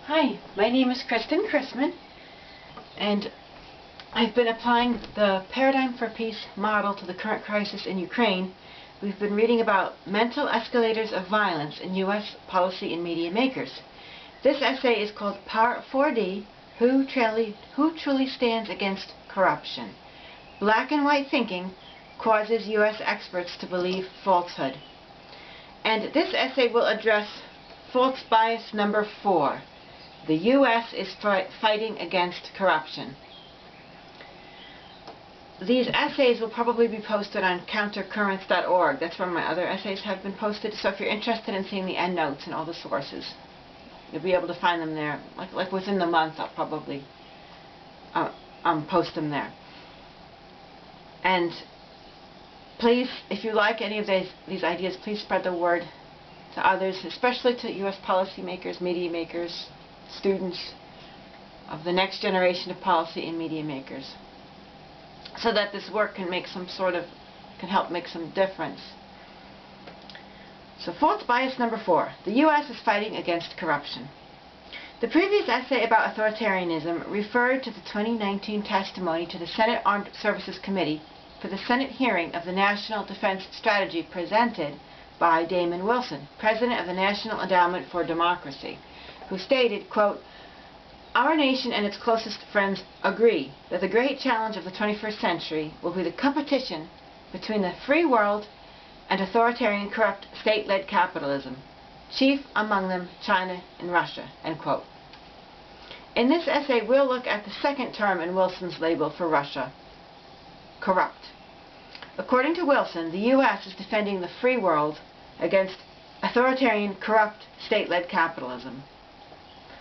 Hi, my name is Kristen Chrisman, and I've been applying the Paradigm for Peace model to the current crisis in Ukraine. We've been reading about mental escalators of violence in U.S. policy and media makers. This essay is called Part 4D, Who Truly Stands Against Corruption? Black and white thinking causes U.S. experts to believe falsehood. And this essay will address false bias number 4. The U.S. is fighting against corruption. These essays will probably be posted on countercurrents.org. That's where my other essays have been posted. So if you're interested in seeing the endnotes and all the sources, you'll be able to find them there. Like within the month, I'll probably post them there. And please, if you like any of these ideas, please spread the word to others, especially to U.S. policymakers, media makers, students of the next generation of policy and media makers, so that this work can make can help make some difference. So false bias number 4. The U.S. is fighting against corruption. The previous essay about authoritarianism referred to the 2019 testimony to the Senate Armed Services Committee for the Senate hearing of the National Defense Strategy presented by Damon Wilson, President of the National Endowment for Democracy, who stated, quote, "Our nation and its closest friends agree that the great challenge of the 21st century will be the competition between the free world and authoritarian corrupt state-led capitalism, chief among them China and Russia," end quote. In this essay, we'll look at the second term in Wilson's label for Russia, corrupt. According to Wilson, the U.S. is defending the free world against authoritarian corrupt state-led capitalism.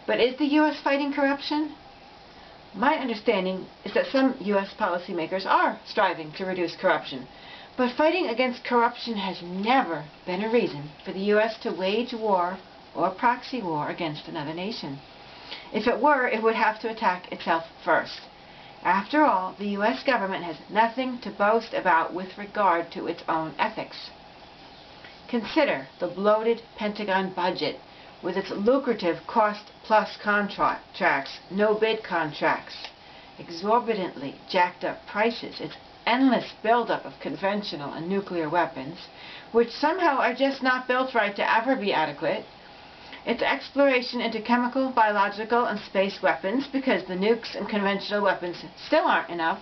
But is the U.S. fighting corruption? My understanding is that some U.S. policymakers are striving to reduce corruption, but fighting against corruption has never been a reason for the U.S. to wage war or proxy war against another nation. If it were, it would have to attack itself first. After all, the U.S. government has nothing to boast about with regard to its own ethics. Consider the bloated Pentagon budget with its lucrative cost-plus contracts, no-bid contracts, exorbitantly jacked-up prices, its endless buildup of conventional and nuclear weapons, which somehow are just not built right to ever be adequate, its exploration into chemical, biological, and space weapons, because the nukes and conventional weapons still aren't enough,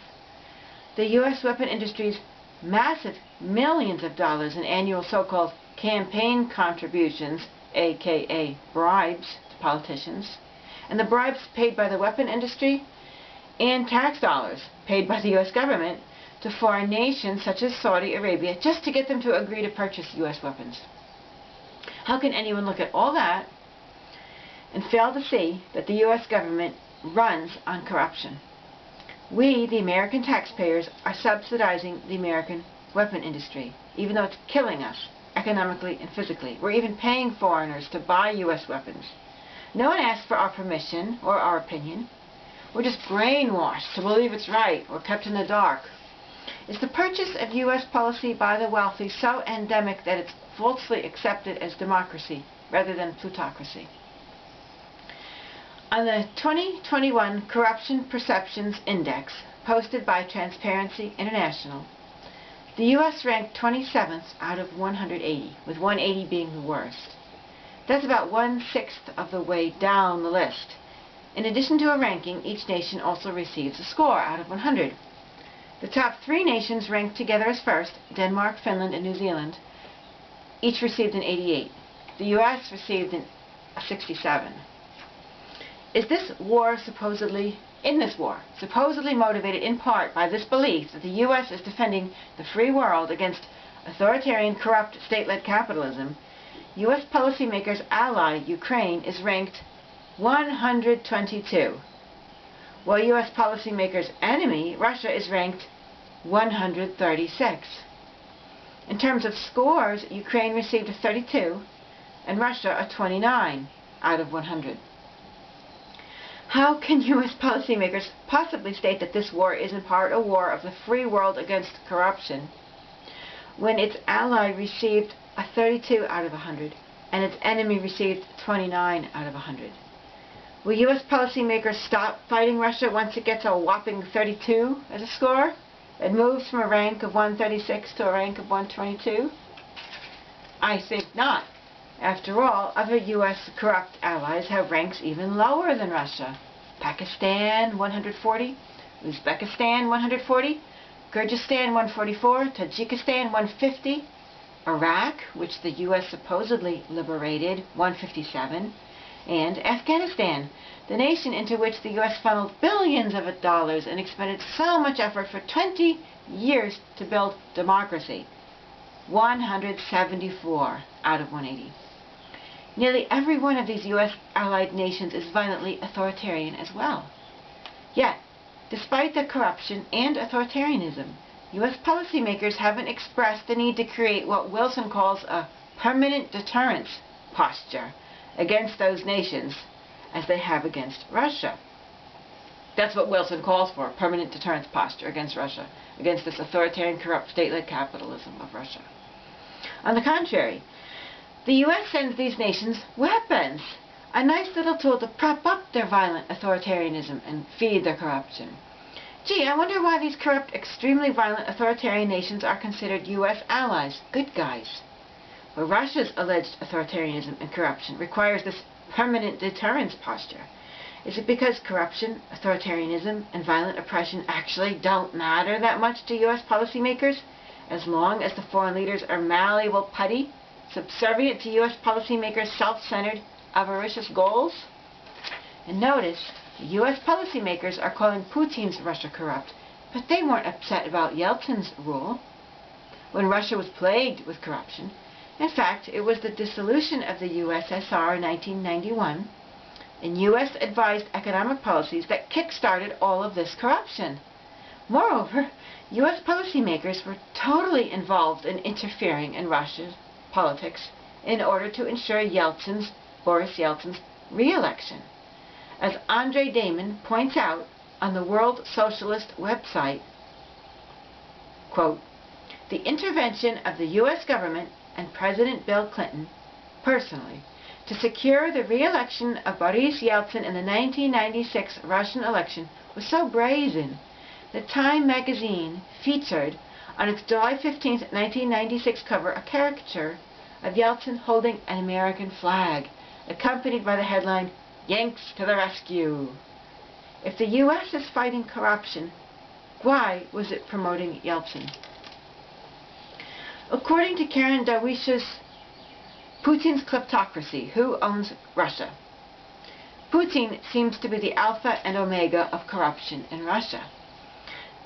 the U.S. weapon industry's massive millions of dollars in annual so-called campaign contributions, aka bribes, to politicians, and the bribes paid by the weapon industry, and tax dollars paid by the U.S. government to foreign nations such as Saudi Arabia just to get them to agree to purchase U.S. weapons. How can anyone look at all that and fail to see that the U.S. government runs on corruption? We, the American taxpayers, are subsidizing the American weapon industry, even though it's killing us economically and physically. We're even paying foreigners to buy U.S. weapons. No one asked for our permission or our opinion. We're just brainwashed to believe it's right or kept in the dark. Is the purchase of U.S. policy by the wealthy so endemic that it's falsely accepted as democracy rather than plutocracy? On the 2021 Corruption Perceptions Index, posted by Transparency International, the U.S. ranked 27th out of 180, with 180 being the worst. That's about 1/6 of the way down the list. In addition to a ranking, each nation also receives a score out of 100. The top 3 nations ranked together as first, Denmark, Finland, and New Zealand, each received an 88. The U.S. received a 67. In this war, supposedly motivated in part by this belief that the U.S. is defending the free world against authoritarian, corrupt, state-led capitalism, U.S. policymakers' ally, Ukraine, is ranked 122, while U.S. policymakers' enemy, Russia, is ranked 136. In terms of scores, Ukraine received a 32, and Russia a 29 out of 100. How can U.S. policymakers possibly state that this war is in part a war of the free world against corruption when its ally received a 32 out of 100 and its enemy received 29 out of 100. Will U.S. policymakers stop fighting Russia once it gets a whopping 32 as a score? It moves from a rank of 136 to a rank of 122? I think not. After all, other U.S. corrupt allies have ranks even lower than Russia. Pakistan 140, Uzbekistan 140, Kyrgyzstan 144, Tajikistan 150, Iraq, which the U.S. supposedly liberated, 157, and Afghanistan, the nation into which the U.S. funneled billions of dollars and expended so much effort for 20 years to build democracy, 174 out of 180. Nearly every one of these U.S. allied nations is violently authoritarian as well. Yet, despite the corruption and authoritarianism, U.S. policymakers haven't expressed the need to create what Wilson calls a permanent deterrence posture against those nations as they have against Russia. That's what Wilson calls for, a permanent deterrence posture against Russia, against this authoritarian, corrupt, state-led capitalism of Russia. On the contrary, the U.S. sends these nations weapons, a nice little tool to prop up their violent authoritarianism and feed their corruption. Gee, I wonder why these corrupt, extremely violent authoritarian nations are considered U.S. allies, good guys. Well, Russia's alleged authoritarianism and corruption requires this permanent deterrence posture. Is it because corruption, authoritarianism, and violent oppression actually don't matter that much to U.S. policymakers, as long as the foreign leaders are malleable, putty, subservient to U.S. policymakers' self-centered, avaricious goals? And notice, the U.S. policymakers are calling Putin's Russia corrupt, but they weren't upset about Yeltsin's rule when Russia was plagued with corruption. In fact, it was the dissolution of the USSR in 1991 and U.S.-advised economic policies that kick-started all of this corruption. Moreover, U.S. policymakers were totally involved in interfering in Russia's politics in order to ensure Boris Yeltsin's re-election. As Andre Damon points out on the World Socialist website, quote, "The intervention of the U.S. government and President Bill Clinton, personally, to secure the re-election of Boris Yeltsin in the 1996 Russian election was so brazen that Time magazine featured on its July 15, 1996 cover a caricature of Yeltsin holding an American flag, accompanied by the headline, 'Yanks to the rescue.' If the U.S. is fighting corruption, why was it promoting Yeltsin?" According to Karen Darwish's Putin's Kleptocracy, Who Owns Russia? Putin seems to be the alpha and omega of corruption in Russia.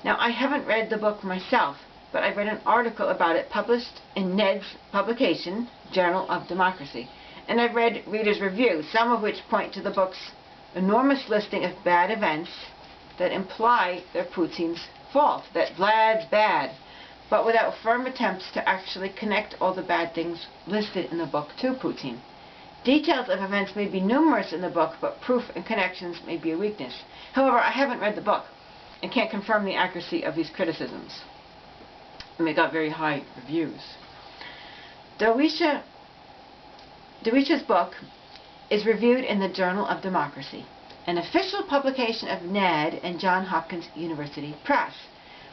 Now, I haven't read the book myself, but I read an article about it published in Ned's publication, Journal of Democracy. And I've read readers' reviews, some of which point to the book's enormous listing of bad events that imply they're Putin's fault, that Vlad's bad, but without firm attempts to actually connect all the bad things listed in the book to Putin. Details of events may be numerous in the book, but proof and connections may be a weakness. However, I haven't read the book and can't confirm the accuracy of these criticisms. And they got very high reviews. Darwish's book is reviewed in the Journal of Democracy, an official publication of Ned and Johns Hopkins University Press,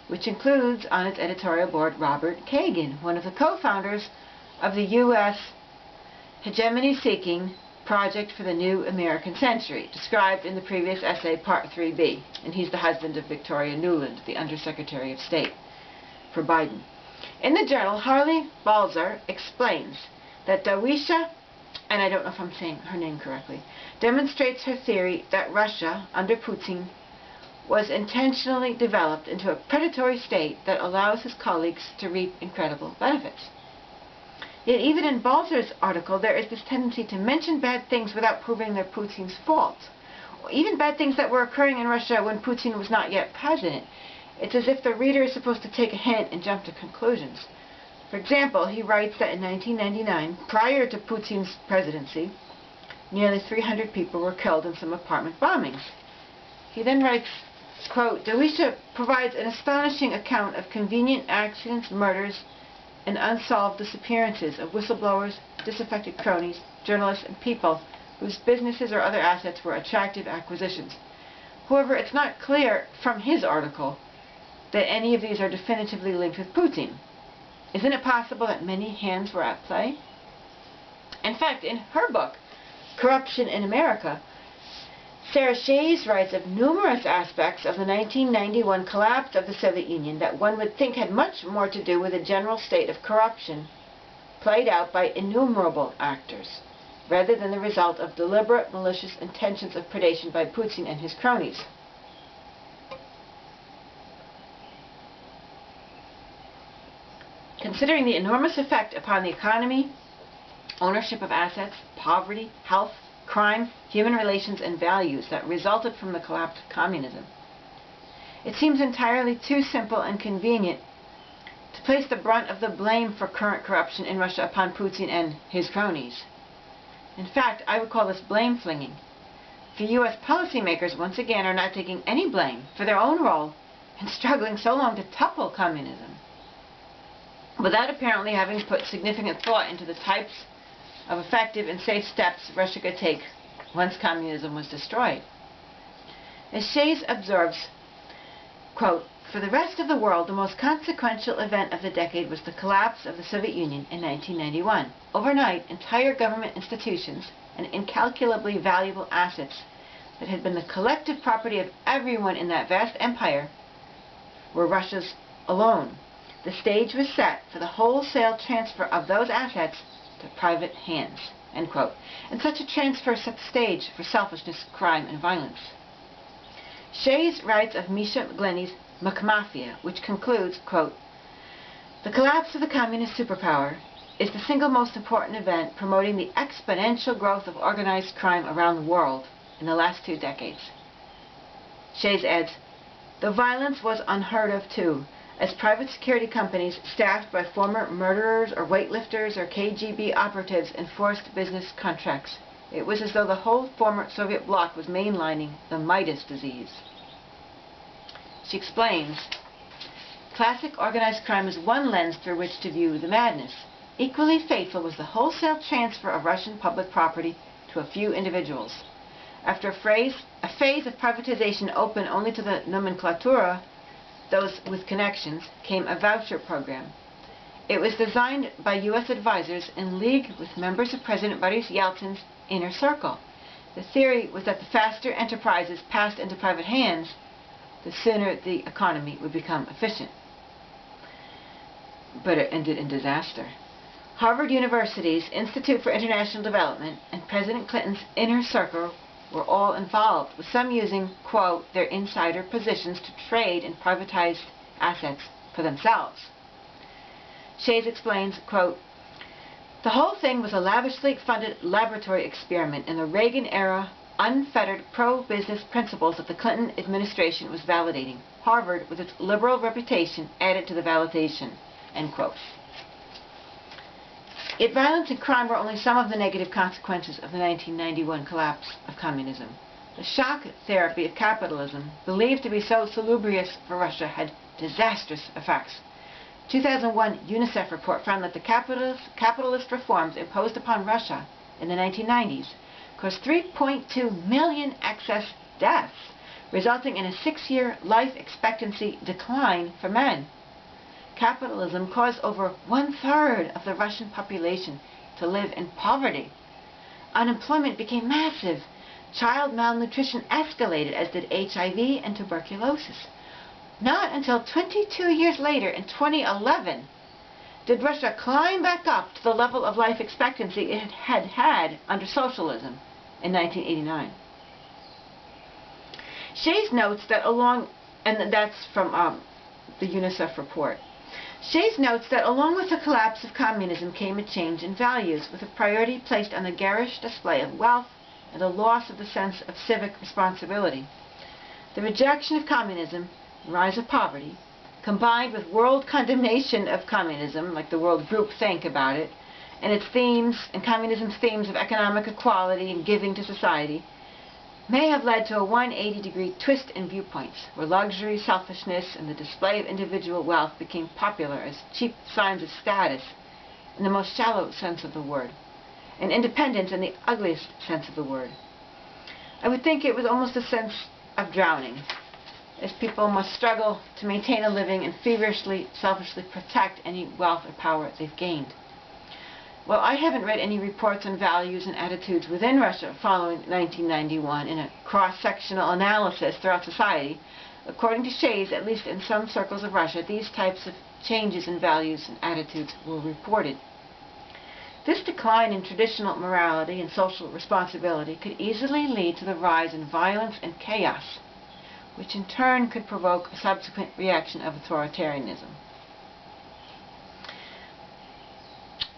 which includes on its editorial board Robert Kagan, one of the co-founders of the U.S. hegemony-seeking Project for the New American Century, described in the previous essay, Part 3b, and he's the husband of Victoria Nuland, the Undersecretary of State for Biden. In the journal, Harley Balzer explains that Darwisha, and I don't know if I'm saying her name correctly, demonstrates her theory that Russia, under Putin, was intentionally developed into a predatory state that allows his colleagues to reap incredible benefits. Yet even in Balzer's article, there is this tendency to mention bad things without proving they're Putin's fault. Or even bad things that were occurring in Russia when Putin was not yet president. It's as if the reader is supposed to take a hint and jump to conclusions. For example, he writes that in 1999, prior to Putin's presidency, nearly 300 people were killed in some apartment bombings. He then writes, quote, "Darwisha provides an astonishing account of convenient accidents, murders, and unsolved disappearances of whistleblowers, disaffected cronies, journalists, and people whose businesses or other assets were attractive acquisitions. However, it's not clear from his article that any of these are definitively linked with Putin. Isn't it possible that many hands were at play? In fact, in her book, Corruption in America, Sarah Shays writes of numerous aspects of the 1991 collapse of the Soviet Union that one would think had much more to do with a general state of corruption played out by innumerable actors, rather than the result of deliberate, malicious intentions of predation by Putin and his cronies. Considering the enormous effect upon the economy, ownership of assets, poverty, health, crime, human relations, and values that resulted from the collapse of communism, it seems entirely too simple and convenient to place the brunt of the blame for current corruption in Russia upon Putin and his cronies. In fact, I would call this blame flinging. The U.S. policymakers once again are not taking any blame for their own role in struggling so long to topple communism, without apparently having put significant thought into the types of effective and safe steps Russia could take once communism was destroyed. As Shays observes, quote, "For the rest of the world, the most consequential event of the decade was the collapse of the Soviet Union in 1991. Overnight, entire government institutions and incalculably valuable assets that had been the collective property of everyone in that vast empire were Russia's alone. The stage was set for the wholesale transfer of those assets to private hands," end quote. And such a transfer set the stage for selfishness, crime, and violence. Shays writes of Misha Glenny's McMafia, which concludes, quote, "The collapse of the communist superpower is the single most important event promoting the exponential growth of organized crime around the world in the last 2 decades. Shays adds, "The violence was unheard of too, as private security companies staffed by former murderers or weightlifters or KGB operatives enforced business contracts. It was as though the whole former Soviet bloc was mainlining the Midas disease." She explains, "Classic organized crime is one lens through which to view the madness. Equally fateful was the wholesale transfer of Russian public property to a few individuals. After a phase of privatization open only to the nomenklatura, those with connections, came a voucher program. It was designed by U.S. advisors in league with members of President Boris Yeltsin's inner circle. The theory was that the faster enterprises passed into private hands, the sooner the economy would become efficient." But it ended in disaster. Harvard University's Institute for International Development and President Clinton's inner circle were all involved, with some using, quote, "their insider positions to trade in privatized assets for themselves." Shays explains, quote, "The whole thing was a lavishly funded laboratory experiment in the Reagan-era unfettered pro-business principles that the Clinton administration was validating. Harvard, with its liberal reputation, added to the validation," end quote. Yet violence and crime were only some of the negative consequences of the 1991 collapse of communism. The shock therapy of capitalism, believed to be so salubrious for Russia, had disastrous effects. A 2001 UNICEF report found that the capitalist reforms imposed upon Russia in the 1990s caused 3.2 million excess deaths, resulting in a 6-year life expectancy decline for men. Capitalism caused over 1/3 of the Russian population to live in poverty. Unemployment became massive. Child malnutrition escalated, as did HIV and tuberculosis. Not until 22 years later, in 2011, did Russia climb back up to the level of life expectancy it had under socialism in 1989. Shays notes that and that's from the UNICEF report. Shays notes that along with the collapse of communism came a change in values, with a priority placed on the garish display of wealth and a loss of the sense of civic responsibility. The rejection of communism, rise of poverty, combined with world condemnation of communism, like the world group think about it, and its themes, and communism's themes of economic equality and giving to society, may have led to a 180-degree twist in viewpoints, where luxury, selfishness, and the display of individual wealth became popular as cheap signs of status in the most shallow sense of the word. and independence in the ugliest sense of the word. I would think it was almost a sense of drowning, as people must struggle to maintain a living and feverishly, selfishly protect any wealth or power they've gained. Well, I haven't read any reports on values and attitudes within Russia following 1991 in a cross-sectional analysis throughout society. According to Shays, at least in some circles of Russia, these types of changes in values and attitudes were reported. This decline in traditional morality and social responsibility could easily lead to the rise in violence and chaos, which in turn could provoke a subsequent reaction of authoritarianism.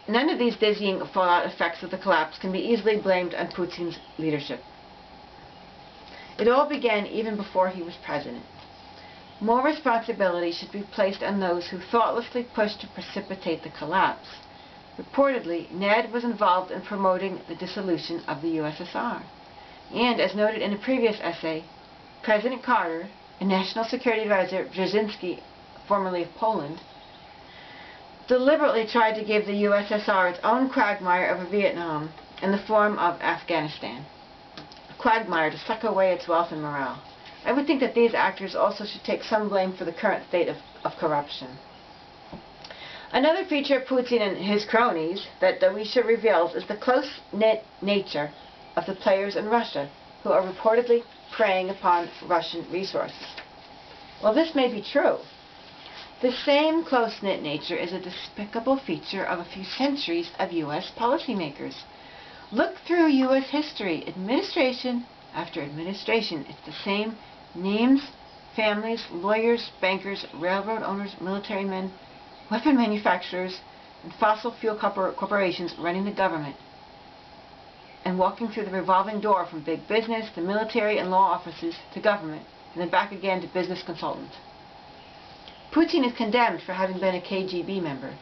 None of these dizzying fallout effects of the collapse can be easily blamed on Putin's leadership. It all began even before he was president. More responsibility should be placed on those who thoughtlessly pushed to precipitate the collapse. Reportedly, Ned was involved in promoting the dissolution of the USSR. And, as noted in a previous essay, President Carter and National Security Advisor Brzezinski, formerly of Poland, deliberately tried to give the USSR its own quagmire over Vietnam in the form of Afghanistan, a quagmire to suck away its wealth and morale. I would think that these actors also should take some blame for the current state of corruption. Another feature of Putin and his cronies that Dawisha reveals is the close-knit nature of the players in Russia who are reportedly preying upon Russian resources. Well, this may be true. The same close-knit nature is a despicable feature of a few centuries of U.S. policymakers. Look through U.S. history, administration after administration. It's the same names, families, lawyers, bankers, railroad owners, military men, weapon manufacturers, and fossil fuel corporations running the government and walking through the revolving door from big business to military and law offices to government and then back again to business consultants. Putin is condemned for having been a KGB member.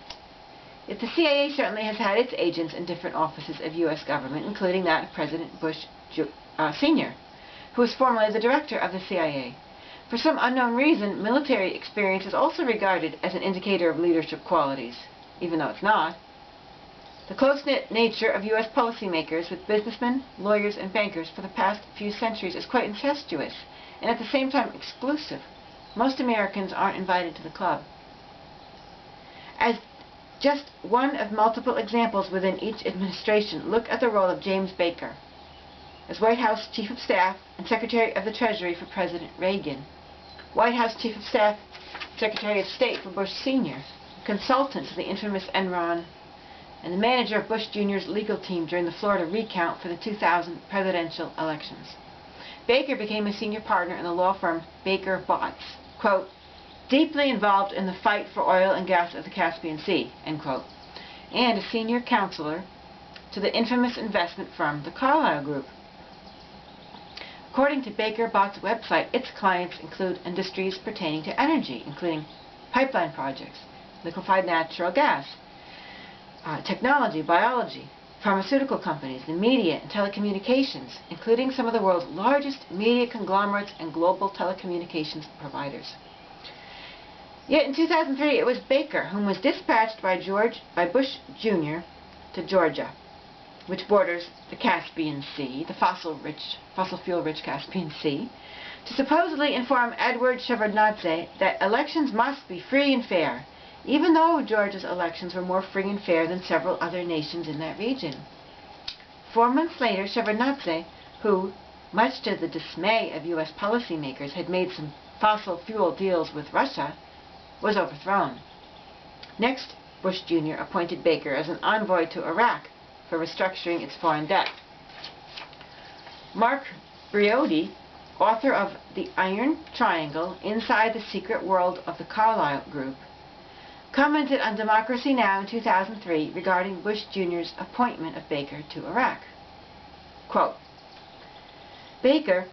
Yet the CIA certainly has had its agents in different offices of U.S. government, including that of President Bush Sr., who was formerly the director of the CIA. For some unknown reason, military experience is also regarded as an indicator of leadership qualities, even though it's not. The close-knit nature of U.S. policymakers with businessmen, lawyers, and bankers for the past few centuries is quite incestuous, and at the same time exclusive. Most Americans aren't invited to the club. As just one of multiple examples within each administration, look at the role of James Baker as White House Chief of Staff and Secretary of the Treasury for President Reagan, White House Chief of Staff, Secretary of State for Bush Sr., consultant to the infamous Enron, and the manager of Bush Jr.'s legal team during the Florida recount for the 2000 presidential elections. Baker became a senior partner in the law firm Baker Botts, quote, deeply involved in the fight for oil and gas of the Caspian Sea, end quote, and a senior counselor to the infamous investment firm, the Carlyle Group. According to Baker Botts' website, its clients include industries pertaining to energy, including pipeline projects, liquefied natural gas, technology, biology, pharmaceutical companies, the media, and telecommunications, including some of the world's largest media conglomerates and global telecommunications providers. Yet in 2003, it was Baker whom was dispatched by Bush Jr. to Georgia, which borders the Caspian Sea, the fossil fuel-rich Caspian Sea, to supposedly inform Edward Shevardnadze that elections must be free and fair, even though Georgia's elections were more free and fair than several other nations in that region. 4 months later, Shevardnadze, who, much to the dismay of U.S. policymakers, had made some fossil fuel deals with Russia, was overthrown. Next, Bush Jr. appointed Baker as an envoy to Iraq for restructuring its foreign debt. Mark Briody, author of The Iron Triangle, Inside the Secret World of the Carlyle Group, commented on Democracy Now! In 2003 regarding Bush Jr.'s appointment of Baker to Iraq. Quote, Baker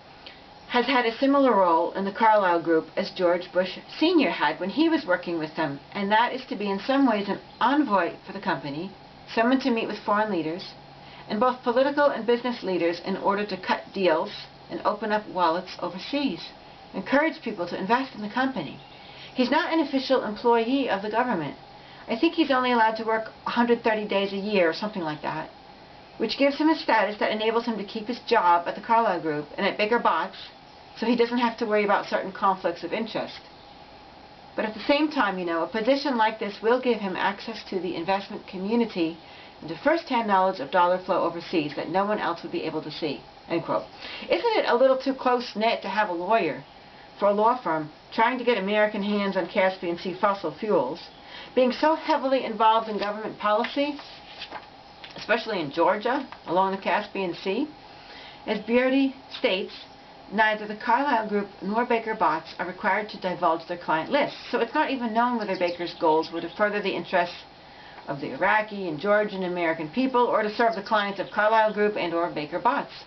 has had a similar role in the Carlyle Group as George Bush Sr. had when he was working with them, and that is to be in some ways an envoy for the company, someone to meet with foreign leaders, and both political and business leaders in order to cut deals and open up wallets overseas, encourage people to invest in the company. He's not an official employee of the government. I think he's only allowed to work 130 days a year or something like that. which gives him a status that enables him to keep his job at the Carlyle Group and at Baker Botts, so he doesn't have to worry about certain conflicts of interest. But at the same time, a position like this will give him access to the investment community and to first-hand knowledge of dollar flow overseas that no one else would be able to see. End quote. Isn't it a little too close-knit to have a lawyer for a law firm trying to get American hands on Caspian Sea fossil fuels, being so heavily involved in government policy, especially in Georgia, along the Caspian Sea? As Beardy states, neither the Carlyle Group nor Baker Botts are required to divulge their client lists, so it's not even known whether Baker's goals were to further the interests of the Iraqi and Georgian American people or to serve the clients of Carlyle Group and or Baker Botts.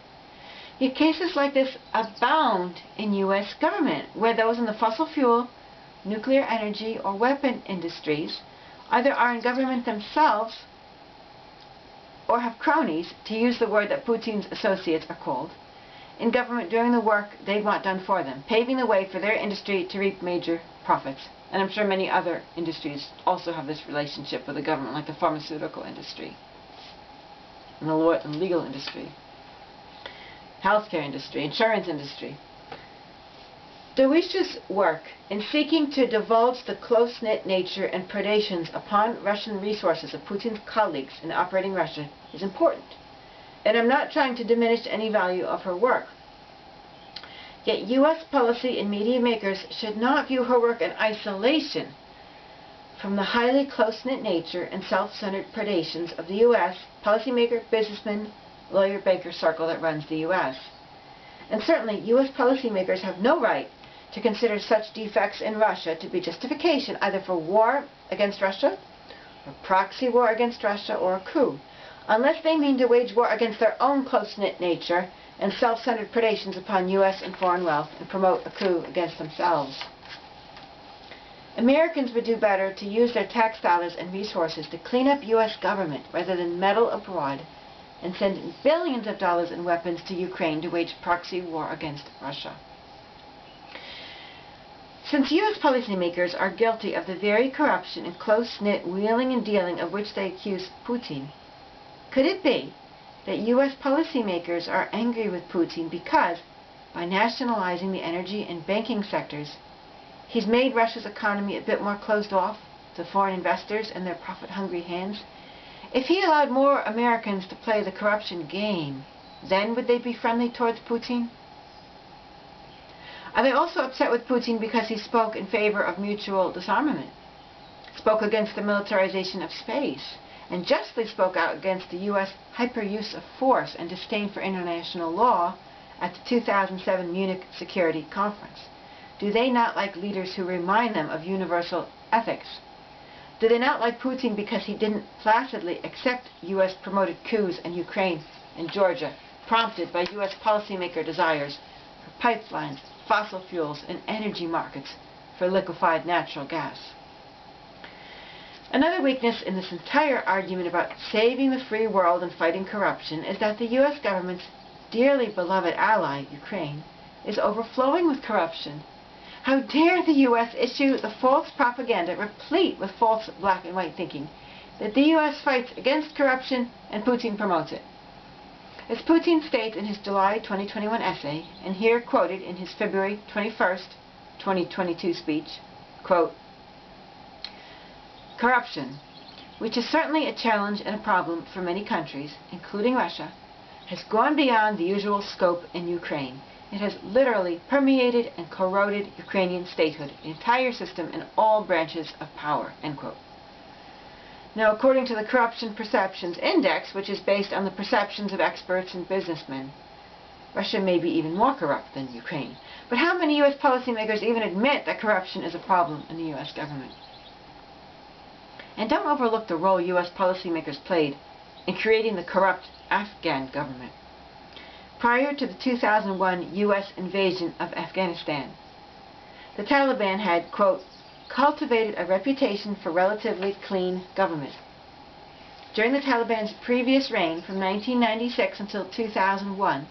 Yet cases like this abound in U.S. government, where those in the fossil fuel, nuclear energy, or weapon industries either are in government themselves or have cronies, to use the word that Putin's associates are called, in government doing the work they want done for them, paving the way for their industry to reap major profits. And I'm sure many other industries also have this relationship with the government, like the pharmaceutical industry, and the law and legal industry, healthcare industry, insurance industry. Dawisha's work in seeking to divulge the close-knit nature and predations upon Russian resources of Putin's colleagues in operating Russia is important, and I'm not trying to diminish any value of her work. Yet U.S. policy and media makers should not view her work in isolation from the highly close-knit nature and self-centered predations of the U.S. policymaker, businessman, lawyer, banker circle that runs the U.S. And certainly U.S. policymakers have no right to consider such defects in Russia to be justification either for war against Russia, or proxy war against Russia, or a coup, unless they mean to wage war against their own close-knit nature and self-centered predations upon U.S. and foreign wealth and promote a coup against themselves. Americans would do better to use their tax dollars and resources to clean up U.S. government rather than meddle abroad and send billions of dollars in weapons to Ukraine to wage proxy war against Russia. Since U.S. policymakers are guilty of the very corruption and close-knit wheeling and dealing of which they accuse Putin, could it be that U.S. policymakers are angry with Putin because, by nationalizing the energy and banking sectors, he's made Russia's economy a bit more closed off to foreign investors and their profit-hungry hands? If he allowed more Americans to play the corruption game, then would they be friendly towards Putin? Are they also upset with Putin because he spoke in favor of mutual disarmament, spoke against the militarization of space, and justly spoke out against the U.S. hyper-use of force and disdain for international law at the 2007 Munich Security Conference? Do they not like leaders who remind them of universal ethics? Do they not like Putin because he didn't placidly accept U.S.-promoted coups in Ukraine and Georgia, prompted by U.S. policymaker desires for pipelines, fossil fuels, and energy markets for liquefied natural gas? Another weakness in this entire argument about saving the free world and fighting corruption is that the U.S. government's dearly beloved ally, Ukraine, is overflowing with corruption. How dare the U.S. issue the false propaganda replete with false black and white thinking that the U.S. fights against corruption and Putin promotes it? As Putin states in his July 2021 essay, and here quoted in his February 21st, 2022 speech, quote, "Corruption, which is certainly a challenge and a problem for many countries, including Russia, has gone beyond the usual scope in Ukraine. It has literally permeated and corroded Ukrainian statehood, the entire system, and all branches of power." End quote. Now, according to the Corruption Perceptions Index, which is based on the perceptions of experts and businessmen, Russia may be even more corrupt than Ukraine. But how many U.S. policymakers even admit that corruption is a problem in the U.S. government? And don't overlook the role U.S. policymakers played in creating the corrupt Afghan government. Prior to the 2001 U.S. invasion of Afghanistan, the Taliban had, quote, cultivated a reputation for relatively clean government. During the Taliban's previous reign from 1996 until 2001,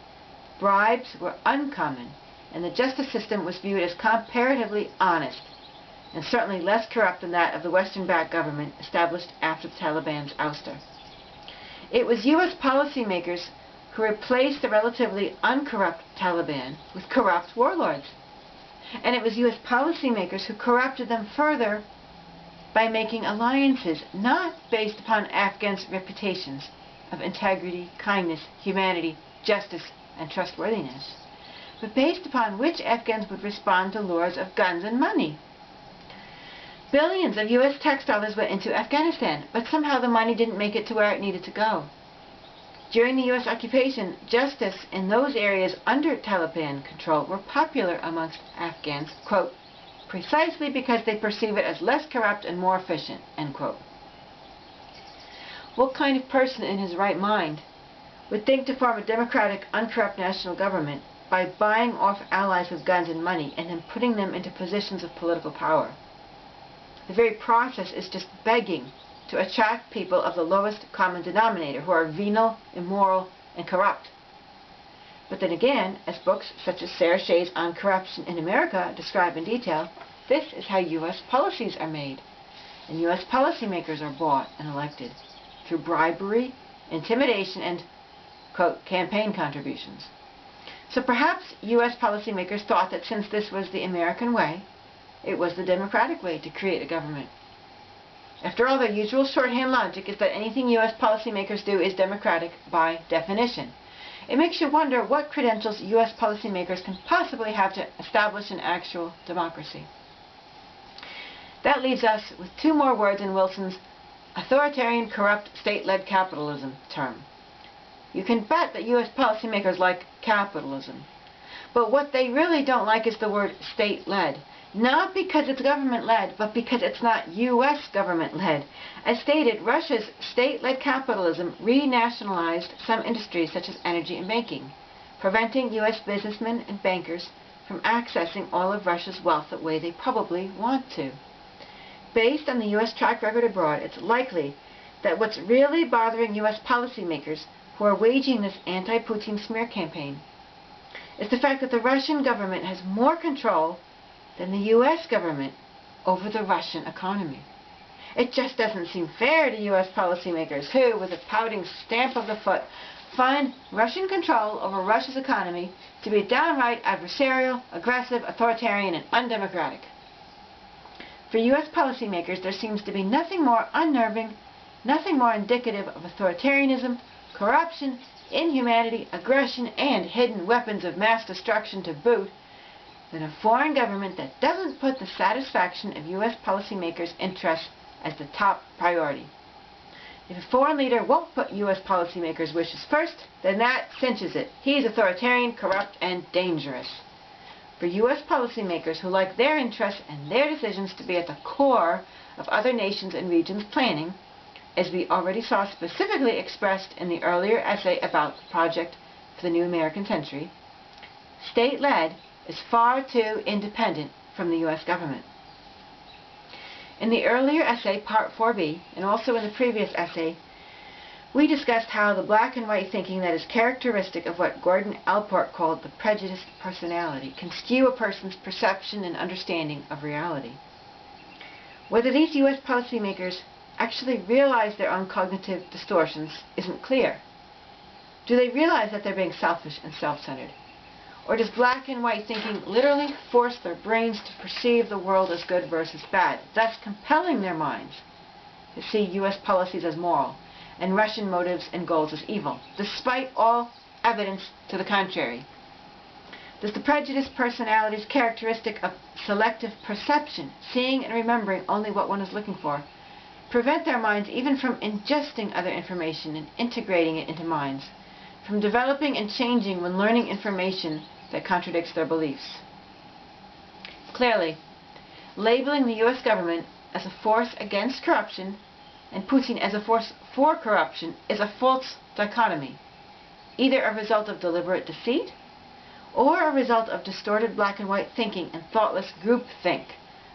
bribes were uncommon, and the justice system was viewed as comparatively honest, and certainly less corrupt than that of the Western-backed government established after the Taliban's ouster. It was U.S. policymakers who replaced the relatively uncorrupt Taliban with corrupt warlords. And it was U.S. policymakers who corrupted them further by making alliances not based upon Afghans' reputations of integrity, kindness, humanity, justice, and trustworthiness, but based upon which Afghans would respond to lures of guns and money. Billions of U.S. tax dollars went into Afghanistan, but somehow the money didn't make it to where it needed to go. During the U.S. occupation, justice in those areas under Taliban control were popular amongst Afghans, quote, precisely because they perceive it as less corrupt and more efficient, end quote. What kind of person in his right mind would think to form a democratic, uncorrupt national government by buying off allies with guns and money and then putting them into positions of political power? The very process is just begging to attract people of the lowest common denominator who are venal, immoral, and corrupt. But then again, as books such as Sarah Shea's On Corruption in America describe in detail, this is how U.S. policies are made. And U.S. policymakers are bought and elected through bribery, intimidation, and, quote, campaign contributions. So perhaps U.S. policymakers thought that since this was the American way, it was the democratic way to create a government. After all, their usual shorthand logic is that anything U.S. policymakers do is democratic by definition. It makes you wonder what credentials U.S. policymakers can possibly have to establish an actual democracy. That leaves us with two more words in Wilson's authoritarian, corrupt, state-led capitalism term. You can bet that U.S. policymakers like capitalism. But what they really don't like is the word state-led. Not because it's government-led, but because it's not U.S. government-led. As stated, Russia's state-led capitalism renationalized some industries such as energy and banking, preventing U.S. businessmen and bankers from accessing all of Russia's wealth the way they probably want to. Based on the U.S. track record abroad, it's likely that what's really bothering U.S. policymakers who are waging this anti-Putin smear campaign is the fact that the Russian government has more control than the U.S. government over the Russian economy. It just doesn't seem fair to U.S. policymakers who, with a pouting stamp of the foot, find Russian control over Russia's economy to be downright adversarial, aggressive, authoritarian, and undemocratic. For U.S. policymakers, there seems to be nothing more unnerving, nothing more indicative of authoritarianism, corruption, inhumanity, aggression, and hidden weapons of mass destruction to boot than a foreign government that doesn't put the satisfaction of U.S. policymakers' interests as the top priority. If a foreign leader won't put U.S. policymakers' wishes first, then that cinches it. He's authoritarian, corrupt, and dangerous. For U.S. policymakers who like their interests and their decisions to be at the core of other nations' and regions' planning, as we already saw specifically expressed in the earlier essay about the Project for the New American Century, state-led is far too independent from the U.S. government. In the earlier essay, Part 4b, and also in the previous essay, we discussed how the black and white thinking that is characteristic of what Gordon Allport called the prejudiced personality can skew a person's perception and understanding of reality. Whether these U.S. policymakers actually realize their own cognitive distortions isn't clear. Do they realize that they're being selfish and self-centered? Or does black and white thinking literally force their brains to perceive the world as good versus bad, thus compelling their minds to see U.S. policies as moral and Russian motives and goals as evil, despite all evidence to the contrary? Does the prejudiced personality's characteristic of selective perception, seeing and remembering only what one is looking for, prevent their minds even from ingesting other information and integrating it into minds, from developing and changing when learning information that contradicts their beliefs? Clearly, labeling the U.S. government as a force against corruption and Putin as a force for corruption is a false dichotomy, either a result of deliberate deceit or a result of distorted black and white thinking and thoughtless groupthink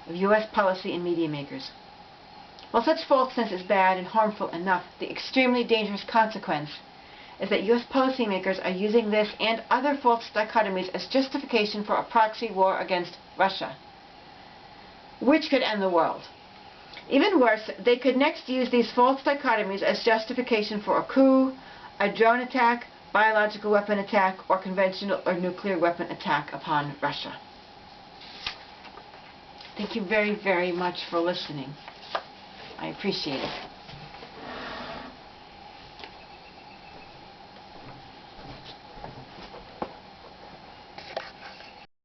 of U.S. policy and media makers. While such falseness is bad and harmful enough, the extremely dangerous consequence is that U.S. policymakers are using this and other false dichotomies as justification for a proxy war against Russia, which could end the world. Even worse, they could next use these false dichotomies as justification for a coup, a drone attack, biological weapon attack, or conventional or nuclear weapon attack upon Russia. Thank you very, very much for listening. I appreciate it.